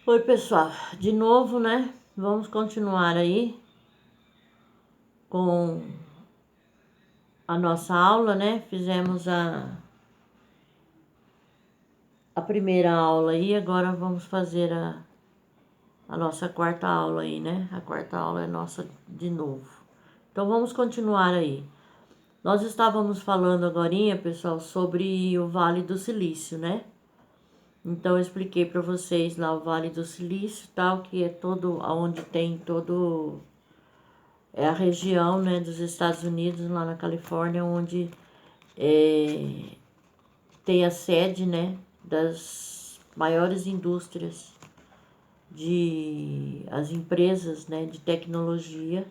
Oi, pessoal, de novo, né? Vamos continuar aí com a nossa aula, né? Fizemos a primeira aula aí, agora vamos fazer a nossa quarta aula aí, né? A quarta aula é nossa de novo. Então vamos continuar aí. Nós estávamos falando agorinha, pessoal, sobre o Vale do Silício, né? Então eu expliquei para vocês lá o Vale do Silício, tal, que é todo aonde tem todo é a região, né, dos Estados Unidos, lá na Califórnia, onde tem a sede, né, das maiores indústrias as empresas, né, de tecnologia.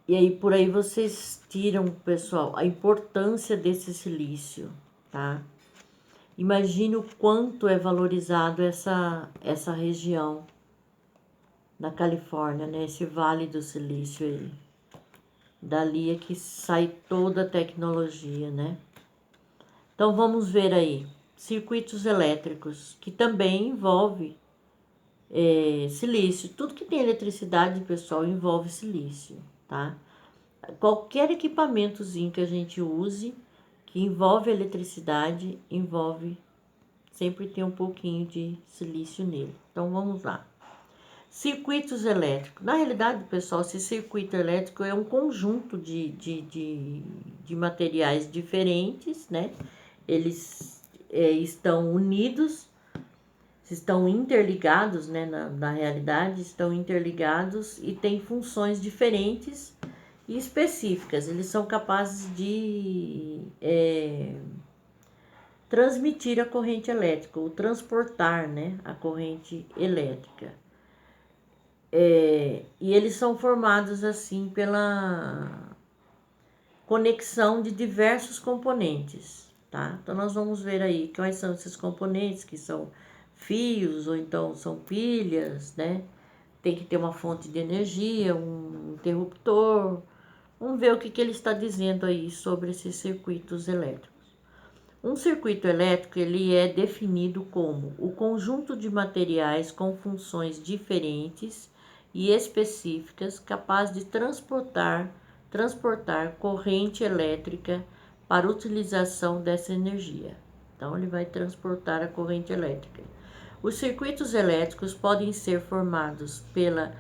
E aí por aí vocês tiram, pessoal, a importância desse silício, tá? Imagine o quanto é valorizado essa região na Califórnia, né, esse Vale do Silício aí. Dali é que sai toda a tecnologia, né? Então vamos ver aí, circuitos elétricos, que também envolve silício. Tudo que tem eletricidade, pessoal, envolve silício, tá? Qualquer equipamentozinho que a gente use, que envolve eletricidade, sempre tem um pouquinho de silício nele. Então vamos lá. Circuitos elétricos. Na realidade, pessoal, esse circuito elétrico é um conjunto de materiais diferentes, né? Eles estão unidos, estão interligados, né? Na realidade, estão interligados e têm funções diferentes e específicas. Eles são capazes de transmitir a corrente elétrica, ou transportar, né? A corrente elétrica. E eles são formados assim pela conexão de diversos componentes, tá? Então nós vamos ver aí quais são esses componentes, que são fios ou então são pilhas, né? Tem que ter uma fonte de energia, um interruptor. Vamos ver o que ele está dizendo aí sobre esses circuitos elétricos. Um circuito elétrico ele é definido como o conjunto de materiais com funções diferentes e específicas capaz de transportar corrente elétrica para utilização dessa energia. Então ele vai transportar a corrente elétrica. Os circuitos elétricos podem ser formados pela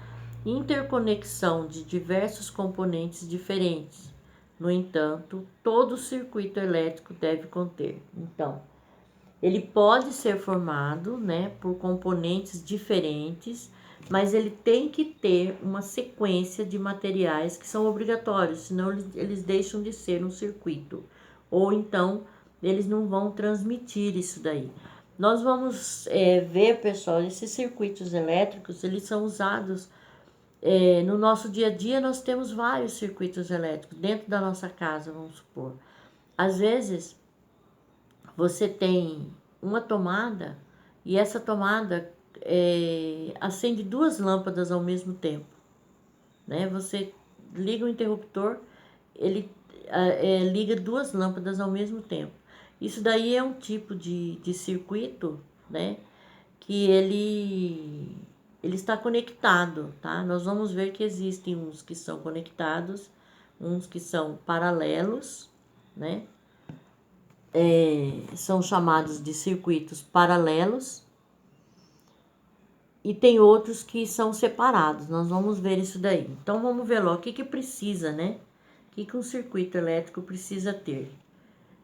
interconexão de diversos componentes diferentes. No entanto, todo circuito elétrico deve conter. Então, ele pode ser formado, né, por componentes diferentes, mas ele tem que ter uma sequência de materiais que são obrigatórios, senão eles deixam de ser um circuito. Ou então, eles não vão transmitir isso daí. Nós vamos ver, pessoal, esses circuitos elétricos, eles são usados no nosso dia a dia. Nós temos vários circuitos elétricos dentro da nossa casa, vamos supor. Às vezes, você tem uma tomada e essa tomada acende duas lâmpadas ao mesmo tempo, né? Você liga o interruptor, ele liga duas lâmpadas ao mesmo tempo. Isso daí é um tipo de circuito, né? Que ele está conectado, tá? Nós vamos ver que existem uns que são conectados, uns que são paralelos, né? São chamados de circuitos paralelos, e tem outros que são separados. Nós vamos ver isso daí. Então vamos ver lá o que precisa, né? O que um circuito elétrico precisa ter?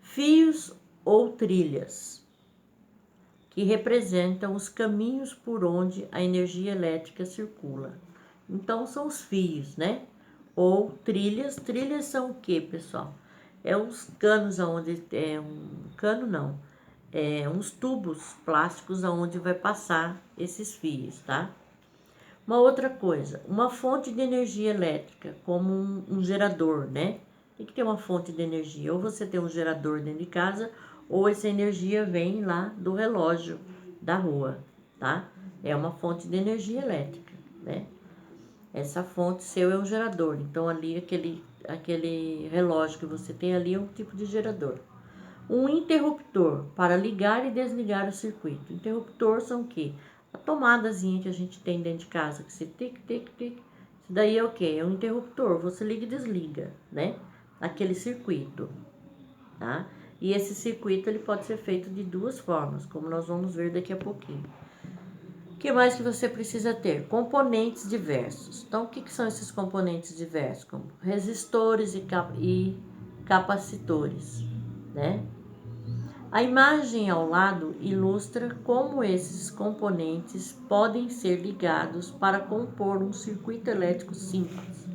Fios ou trilhas, que representam os caminhos por onde a energia elétrica circula. Então são os fios, né? Ou trilhas. Trilhas são o que, pessoal? É uns canos aonde cano não. Uns tubos plásticos aonde vai passar esses fios, tá? Uma outra coisa, uma fonte de energia elétrica, como um gerador, né? Tem que ter uma fonte de energia. Ou você tem um gerador dentro de casa, ou essa energia vem lá do relógio da rua, tá? É uma fonte de energia elétrica, né? Essa fonte seu é um gerador. Então ali aquele relógio que você tem ali é um tipo de gerador. Um interruptor para ligar e desligar o circuito. Interruptor são o quê? A tomadazinha que a gente tem dentro de casa, que você tic, tic, tic. Isso daí é o quê? É um interruptor, você liga e desliga, né? Aquele circuito, tá? E esse circuito ele pode ser feito de duas formas, como nós vamos ver daqui a pouquinho. O que mais que você precisa ter? Componentes diversos. Então, o que são esses componentes diversos? Como resistores e capacitores, né? A imagem ao lado ilustra como esses componentes podem ser ligados para compor um circuito elétrico simples.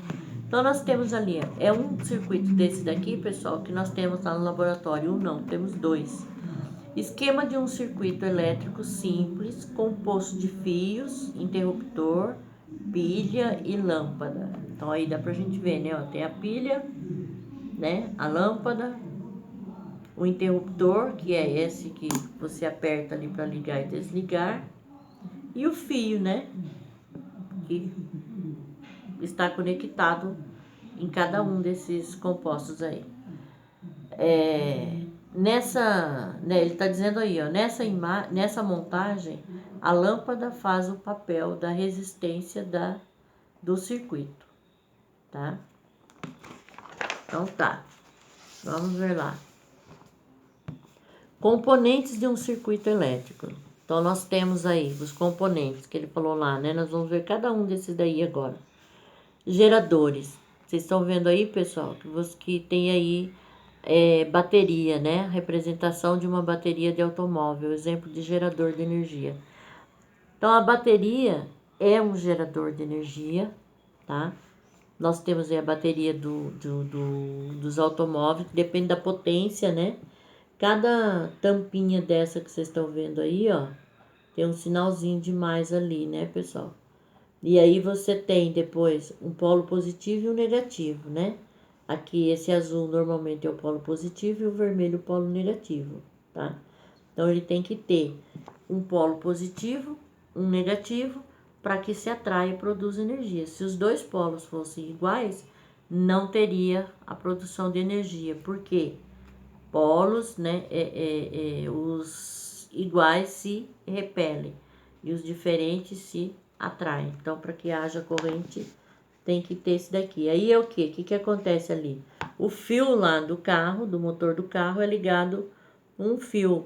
Então, nós temos ali, é um circuito desse daqui, pessoal, que nós temos lá no laboratório. Um não, temos dois. Esquema de um circuito elétrico simples, composto de fios, interruptor, pilha e lâmpada. Então, aí dá pra gente ver, né? Ó, tem a pilha, né? A lâmpada, o interruptor, que é esse que você aperta ali para ligar e desligar, e o fio, né? Que está conectado em cada um desses compostos aí. Né, ele está dizendo aí, ó, nessa montagem, a lâmpada faz o papel da resistência do circuito, tá? Então tá, vamos ver lá. Componentes de um circuito elétrico. Então, nós temos aí os componentes que ele falou lá, né? Nós vamos ver cada um desses daí agora. Geradores. Vocês estão vendo aí, pessoal, que tem aí bateria, né? Representação de uma bateria de automóvel, exemplo de gerador de energia. Então, a bateria é um gerador de energia, tá? Nós temos aí a bateria dos automóveis, que depende da potência, né? Cada tampinha dessa que vocês estão vendo aí, ó, tem um sinalzinho de mais ali, né, pessoal? E aí você tem depois um polo positivo e um negativo, né? Aqui esse azul normalmente é o polo positivo e o vermelho o polo negativo, tá? Então ele tem que ter um polo positivo, um negativo, para que se atraia e produza energia. Se os dois polos fossem iguais, não teria a produção de energia. Por quê? Polos, né? Os iguais se repelem e os diferentes se atraem. Então, para que haja corrente, tem que ter esse daqui. Aí é o quê? O que acontece ali? O fio lá do carro, do motor do carro, é ligado um fio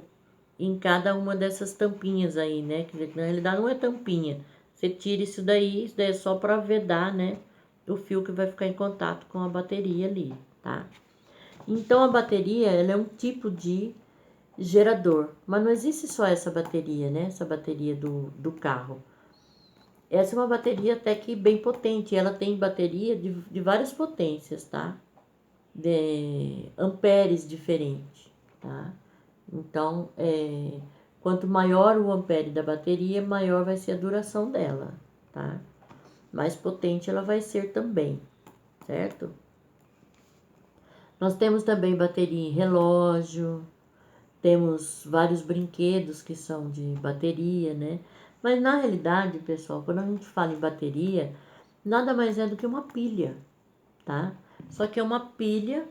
em cada uma dessas tampinhas aí, né? Que na realidade não é tampinha. Você tira isso daí é só para vedar, né? O fio que vai ficar em contato com a bateria ali, tá? Então, a bateria, ela é um tipo de gerador. Mas não existe só essa bateria, né? Essa bateria do carro. Essa é uma bateria até que bem potente. Ela tem bateria de várias potências, tá? De amperes diferentes, tá? Então, quanto maior o ampere da bateria, maior vai ser a duração dela, tá? Mais potente ela vai ser também, certo? Nós temos também bateria em relógio, temos vários brinquedos que são de bateria, né? Mas na realidade, pessoal, quando a gente fala em bateria, nada mais é do que uma pilha, tá? Só que é uma pilha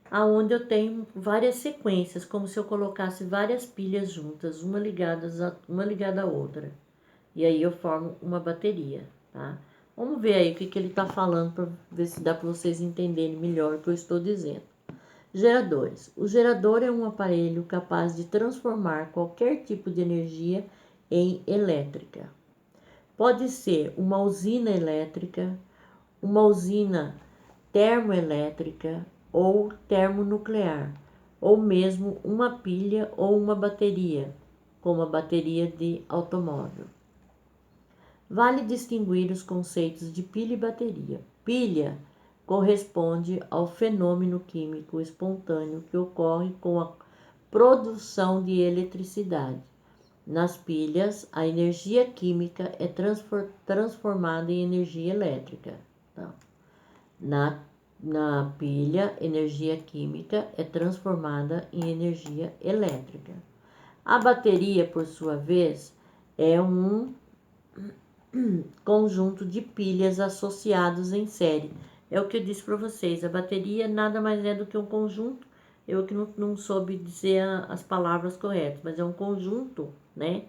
aonde eu tenho várias sequências, como se eu colocasse várias pilhas juntas, uma ligada à outra. E aí eu formo uma bateria, tá? Vamos ver aí o que ele está falando para ver se dá para vocês entenderem melhor o que eu estou dizendo. Geradores. O gerador é um aparelho capaz de transformar qualquer tipo de energia em elétrica. Pode ser uma usina elétrica, uma usina termoelétrica ou termonuclear, ou mesmo uma pilha ou uma bateria, como a bateria de automóvel. Vale distinguir os conceitos de pilha e bateria. Pilha corresponde ao fenômeno químico espontâneo que ocorre com a produção de eletricidade. Nas pilhas, a energia química é transformada em energia elétrica. Então, na pilha, energia química é transformada em energia elétrica. A bateria, por sua vez, é um conjunto de pilhas associados em série. É o que eu disse para vocês, a bateria nada mais é do que um conjunto eu que não soube dizer as palavras corretas, mas é um conjunto, né,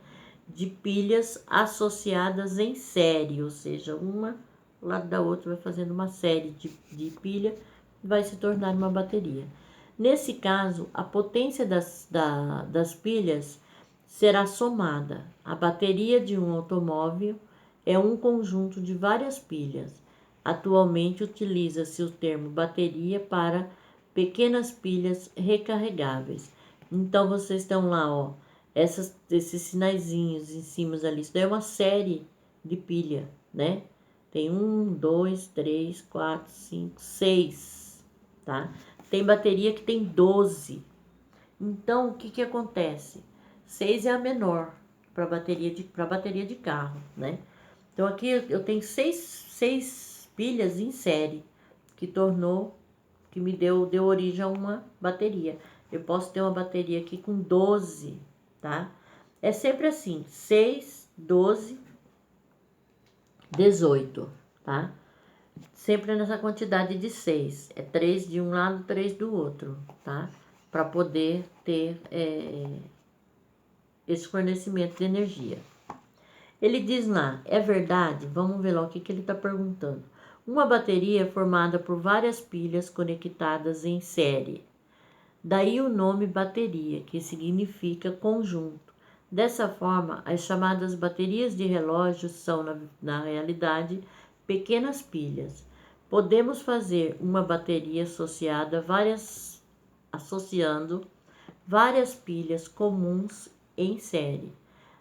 de pilhas associadas em série, ou seja, uma ao lado da outra vai fazendo uma série de pilha e vai se tornar uma bateria. Nesse caso, a potência das pilhas será somada. A bateria de um automóvel é um conjunto de várias pilhas. Atualmente utiliza-se o termo bateria para pequenas pilhas recarregáveis. Então vocês estão lá, ó, esses sinaizinhos em cima ali, isso daí é uma série de pilha, né? Tem 1, 2, 3, 4, 5, 6, tá? Tem bateria que tem 12. Então, o que acontece? 6 é a menor para bateria de carro, né? Então, aqui eu tenho seis pilhas em série, que me deu origem a uma bateria. Eu posso ter uma bateria aqui com 12, tá? É sempre assim, 6, 12, 18, tá? Sempre nessa quantidade de 6. É 3 de um lado, 3 do outro, tá? Para poder ter esse fornecimento de energia. Ele diz lá, é verdade? Vamos ver lá o que ele está perguntando. Uma bateria é formada por várias pilhas conectadas em série. Daí o nome bateria, que significa conjunto. Dessa forma, as chamadas baterias de relógio são, na realidade, pequenas pilhas. Podemos fazer uma bateria associando várias pilhas comuns em série.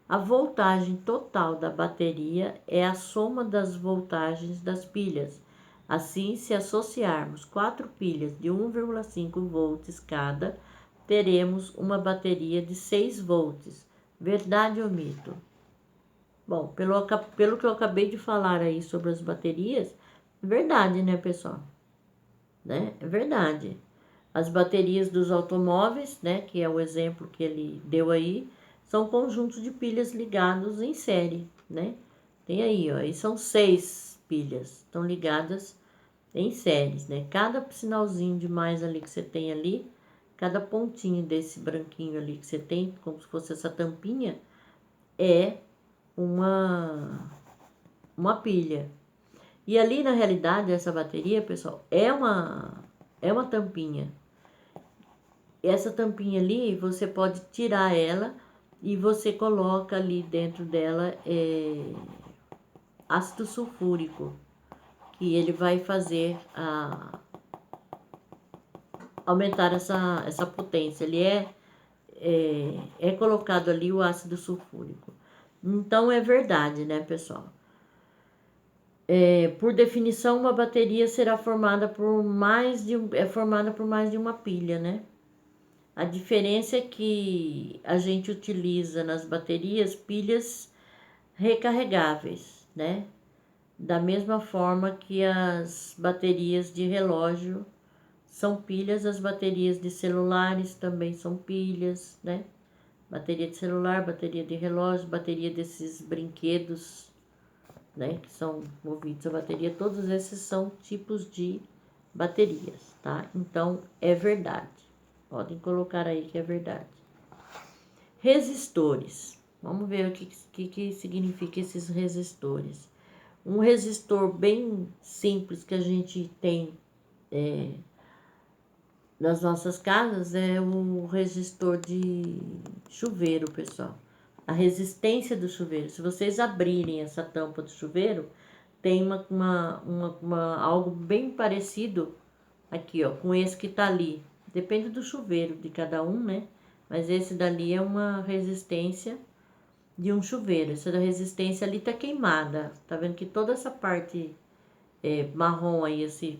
A voltagem total da bateria é a soma das voltagens das pilhas. Assim, se associarmos 4 pilhas de 1,5 volts cada, teremos uma bateria de 6 volts. Verdade ou mito? Bom, pelo que eu acabei de falar aí sobre as baterias, é verdade, né, pessoal? Né? É verdade. As baterias dos automóveis, né, que é o exemplo que ele deu aí, são conjuntos de pilhas ligados em série, né? Tem aí, ó, aí são 6 pilhas, estão ligadas em séries, né? Cada sinalzinho de mais ali que você tem ali, cada pontinho desse branquinho ali que você tem, como se fosse essa tampinha, é uma pilha. E ali, na realidade, essa bateria, pessoal, é uma tampinha. Essa tampinha ali, você pode tirar ela e você coloca ali dentro dela ácido sulfúrico, que ele vai fazer aumentar essa potência. Ele é colocado ali o ácido sulfúrico. Então, é verdade, né, pessoal? Por definição, uma bateria será formada por mais de uma pilha, né? A diferença é que a gente utiliza nas baterias pilhas recarregáveis, né? Da mesma forma que as baterias de relógio são pilhas, as baterias de celulares também são pilhas, né? Bateria de celular, bateria de relógio, bateria desses brinquedos, né, que são movidos a bateria, todos esses são tipos de baterias, tá? Então, é verdade. Podem colocar aí que é verdade. Resistores. Vamos ver o que significa esses resistores. Um resistor bem simples que a gente tem nas nossas casas é o resistor de chuveiro, pessoal. A resistência do chuveiro. Se vocês abrirem essa tampa do chuveiro, tem algo bem parecido aqui, ó, com esse que tá ali. Depende do chuveiro de cada um, né? Mas esse dali é uma resistência de um chuveiro. Essa da resistência ali tá queimada. Tá vendo que toda essa parte marrom aí, esse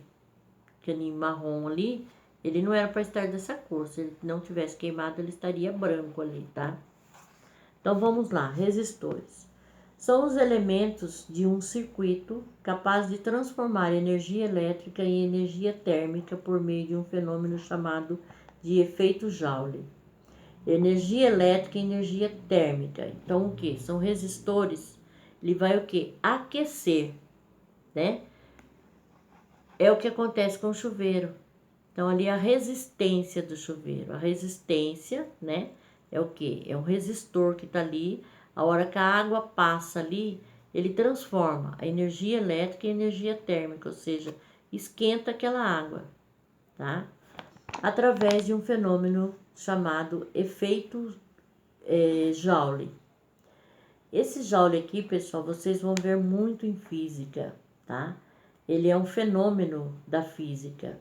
caninho marrom ali, ele não era para estar dessa cor. Se ele não tivesse queimado, ele estaria branco ali, tá? Então, vamos lá. Resistores. São os elementos de um circuito capaz de transformar energia elétrica em energia térmica por meio de um fenômeno chamado de efeito Joule. Energia elétrica e energia térmica. Então, o que? São resistores. Ele vai o que? Aquecer, né? É o que acontece com o chuveiro Então, ali a resistência do chuveiro. A resistência, né? É o quê? É um resistor que tá ali. A hora que a água passa ali, ele transforma a energia elétrica em energia térmica, ou seja, esquenta aquela água, tá? Através de um fenômeno chamado efeito Joule. Esse Joule aqui, pessoal, vocês vão ver muito em física, tá? Ele é um fenômeno da física.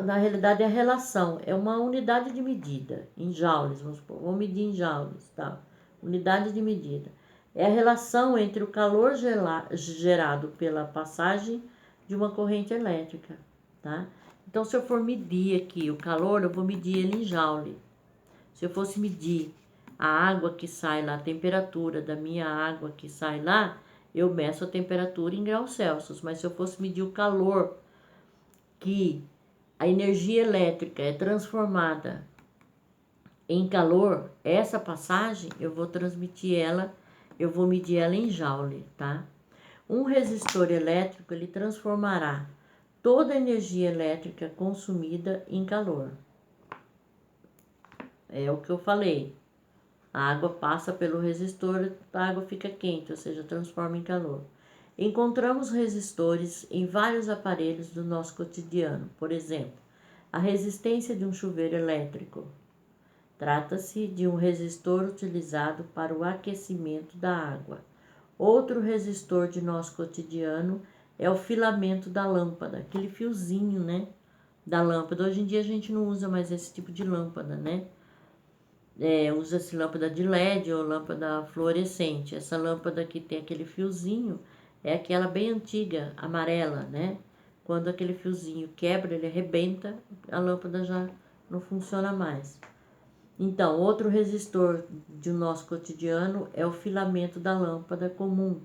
Na realidade, é a relação, é uma unidade de medida, em joules, vamos medir em joules, tá? Unidade de medida. É a relação entre o calor gerado pela passagem de uma corrente elétrica, tá? Então, se eu for medir aqui o calor, eu vou medir ele em joule. Se eu fosse medir a água que sai lá, a temperatura da minha água que sai lá, eu meço a temperatura em graus Celsius. Mas se eu fosse medir o calor que a energia elétrica é transformada em calor, essa passagem eu vou transmitir ela, eu vou medir ela em joule, tá? Um resistor elétrico, ele transformará toda a energia elétrica consumida em calor. É o que eu falei. A água passa pelo resistor, a água fica quente, ou seja, transforma em calor. Encontramos resistores em vários aparelhos do nosso cotidiano. Por exemplo, a resistência de um chuveiro elétrico. Trata-se de um resistor utilizado para o aquecimento da água. Outro resistor de nosso cotidiano é o filamento da lâmpada, aquele fiozinho, né, da lâmpada. Hoje em dia a gente não usa mais esse tipo de lâmpada, né? Usa-se lâmpada de LED ou lâmpada fluorescente. Essa lâmpada que tem aquele fiozinho é aquela bem antiga, amarela, né? Quando aquele fiozinho quebra, ele arrebenta, a lâmpada já não funciona mais. Então, outro resistor do nosso cotidiano é o filamento da lâmpada comum,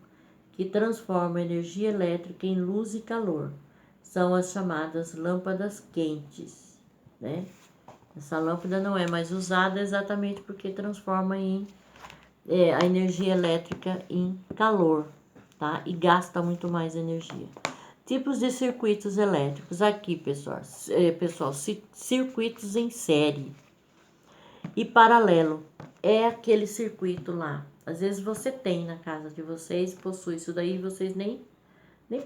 que transforma a energia elétrica em luz e calor. São as chamadas lâmpadas quentes, né? Essa lâmpada não é mais usada exatamente porque transforma a energia elétrica em calor, tá? E gasta muito mais energia. Tipos de circuitos elétricos. Aqui, pessoal, circuitos em série e paralelo. É aquele circuito lá. Às vezes você tem na casa de vocês, possui isso daí, vocês nem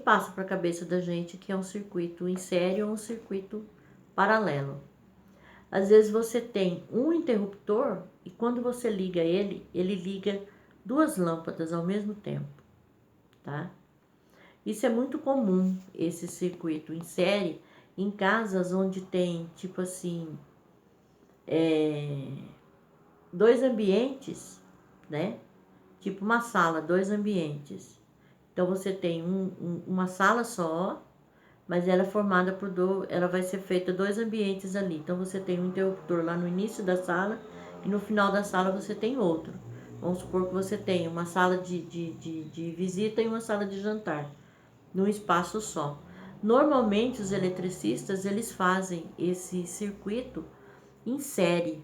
passam para a cabeça da gente que é um circuito em série ou um circuito paralelo. Às vezes você tem um interruptor e quando você liga ele, ele liga duas lâmpadas ao mesmo tempo, tá? Isso é muito comum, esse circuito em série, em casas onde tem, tipo assim, dois ambientes, né? Tipo uma sala, dois ambientes. Então você tem uma sala só, mas ela é formada ela vai ser feita dois ambientes ali. Então você tem um interruptor lá no início da sala e no final da sala você tem outro. Vamos supor que você tem uma sala de visita e uma sala de jantar, num espaço só. Normalmente os eletricistas, eles fazem esse circuito em série.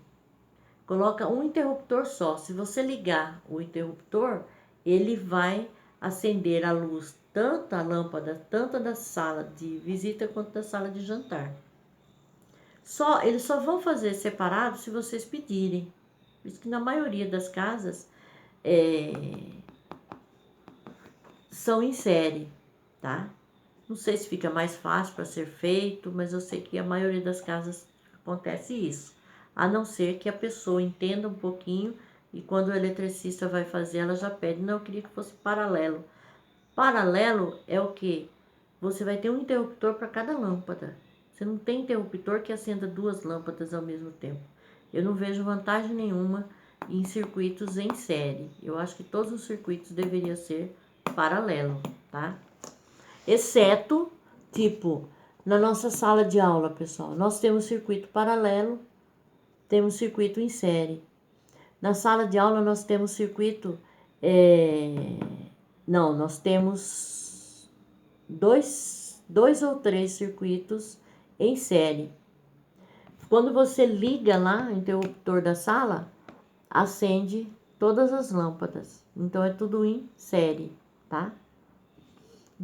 Coloca um interruptor só. Se você ligar o interruptor, ele vai acender a luz, tanto a lâmpada, tanto da sala de visita quanto da sala de jantar. Eles só vão fazer separado se vocês pedirem. Por isso que na maioria das casas são em série, tá? Não sei se fica mais fácil para ser feito, mas eu sei que a maioria das casas acontece isso. A não ser que a pessoa entenda um pouquinho e quando o eletricista vai fazer, ela já pede, não, eu queria que fosse paralelo. Paralelo é o quê? Você vai ter um interruptor para cada lâmpada. Você não tem interruptor que acenda duas lâmpadas ao mesmo tempo. Eu não vejo vantagem nenhuma em circuitos em série. Eu acho que todos os circuitos deveriam ser paralelo, tá? Exceto, tipo, na nossa sala de aula, pessoal, nós temos circuito paralelo, temos circuito em série. Na sala de aula nós temos circuito... Não, nós temos dois ou três circuitos em série. Quando você liga lá o interruptor da sala, acende todas as lâmpadas. Então, é tudo em série, tá?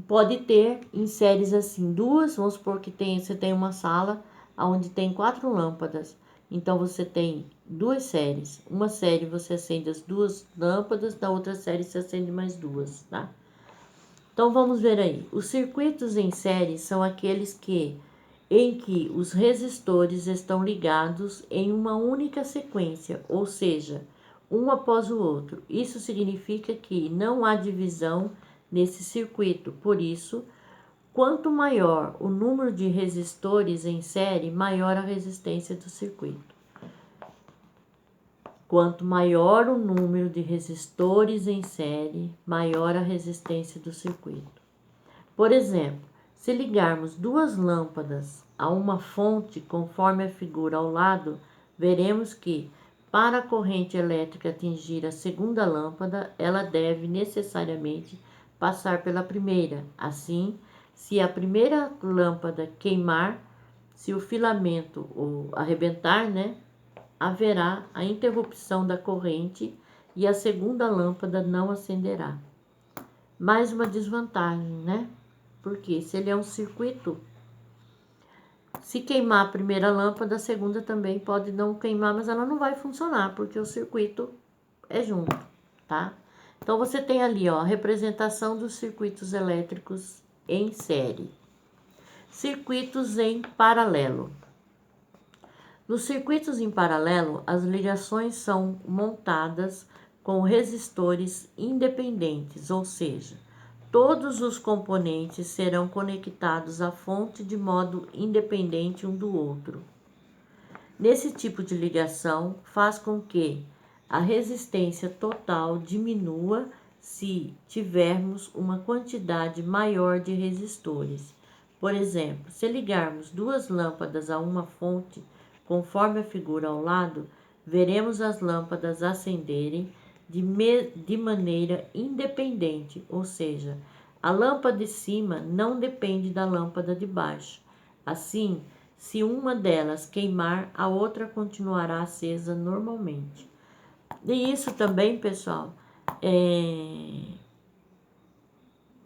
Pode ter em séries assim, duas, vamos supor que você tem uma sala, onde tem 4 lâmpadas. Então, você tem 2 séries. Uma série você acende as 2 lâmpadas, na outra série você acende mais 2, tá? Então, vamos ver aí. Os circuitos em série são aqueles em que os resistores estão ligados em uma única sequência, ou seja, um após o outro. Isso significa que não há divisão nesse circuito. Por isso, quanto maior o número de resistores em série, maior a resistência do circuito. Quanto maior o número de resistores em série, maior a resistência do circuito. Por exemplo, se ligarmos 2 lâmpadas a uma fonte conforme a figura ao lado, veremos que, para a corrente elétrica atingir a segunda lâmpada, ela deve necessariamente passar pela primeira. Assim, se a primeira lâmpada queimar, se o filamento ou arrebentar, haverá a interrupção da corrente e a segunda lâmpada não acenderá. Mais uma desvantagem, Porque se ele é um circuito, se queimar a primeira lâmpada, a segunda também pode não queimar, mas ela não vai funcionar, porque o circuito é junto, tá? Então, você tem ali, a representação dos circuitos elétricos em série. Circuitos em paralelo. Nos circuitos em paralelo, as ligações são montadas com resistores independentes, ou seja, todos os componentes serão conectados à fonte de modo independente um do outro. Nesse tipo de ligação, faz com que a resistência total diminua se tivermos uma quantidade maior de resistores. Por exemplo, se ligarmos 2 lâmpadas a uma fonte, conforme a figura ao lado, veremos as lâmpadas acenderem de maneira independente, ou seja, a lâmpada de cima não depende da lâmpada de baixo. Assim, se uma delas queimar, a outra continuará acesa normalmente. E isso também, pessoal,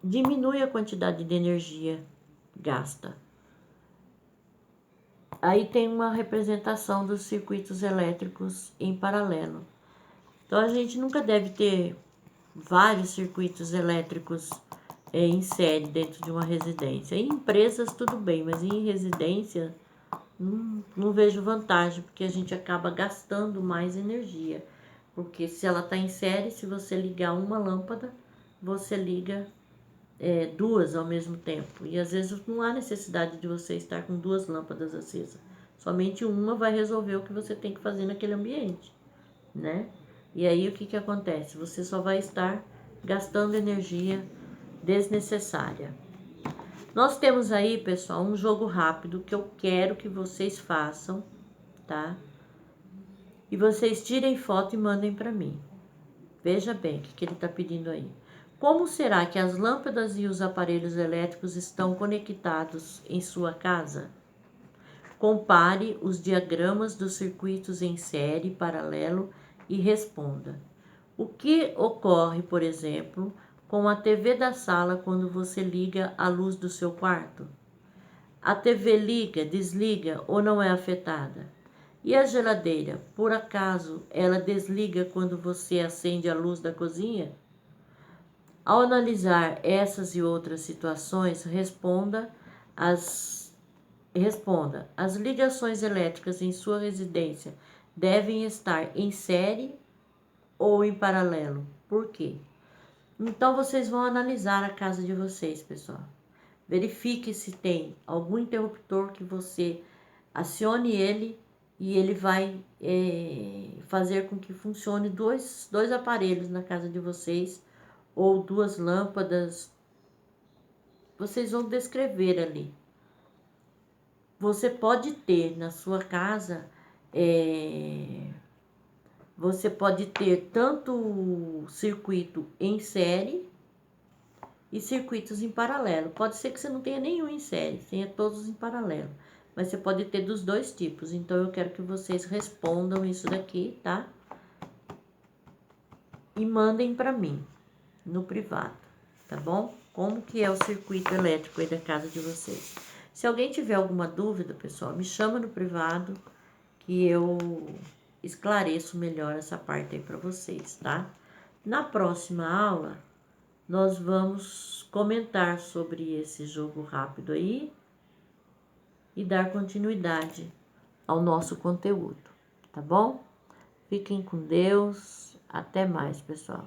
diminui a quantidade de energia gasta. Aí tem uma representação dos circuitos elétricos em paralelo. Então, a gente nunca deve ter vários circuitos elétricos em série dentro de uma residência. Em empresas, tudo bem, mas em residência, não vejo vantagem, porque a gente acaba gastando mais energia. Porque se ela está em série, se você ligar uma lâmpada, você liga 2 ao mesmo tempo. E às vezes não há necessidade de você estar com 2 lâmpadas acesas. Somente uma vai resolver o que você tem que fazer naquele ambiente, né? E aí o que acontece? Você só vai estar gastando energia desnecessária. Nós temos aí, pessoal, um jogo rápido que eu quero que vocês façam, tá? E vocês tirem foto e mandem para mim. Veja bem o que ele está pedindo aí. Como será que as lâmpadas e os aparelhos elétricos estão conectados em sua casa? Compare os diagramas dos circuitos em série, paralelo e responda. O que ocorre, por exemplo, com a TV da sala quando você liga a luz do seu quarto? A TV liga, desliga ou não é afetada? E a geladeira, por acaso, ela desliga quando você acende a luz da cozinha? Ao analisar essas e outras situações, responda: as ligações elétricas em sua residência devem estar em série ou em paralelo? Por quê? Então, vocês vão analisar a casa de vocês, pessoal. Verifique se tem algum interruptor que você acione ele e ele vai fazer com que funcione dois aparelhos na casa de vocês ou 2 lâmpadas. Vocês vão descrever ali. Você pode ter na sua casa, você pode ter tanto circuito em série e circuitos em paralelo. Pode ser que você não tenha nenhum em série, tenha todos em paralelo. Mas você pode ter dos 2 tipos. Então, eu quero que vocês respondam isso daqui, tá? E mandem para mim, no privado, tá bom? Como que é o circuito elétrico aí da casa de vocês. Se alguém tiver alguma dúvida, pessoal, me chama no privado que eu esclareço melhor essa parte aí para vocês, tá? Na próxima aula, nós vamos comentar sobre esse jogo rápido aí e dar continuidade ao nosso conteúdo, tá bom? Fiquem com Deus. Até mais, pessoal.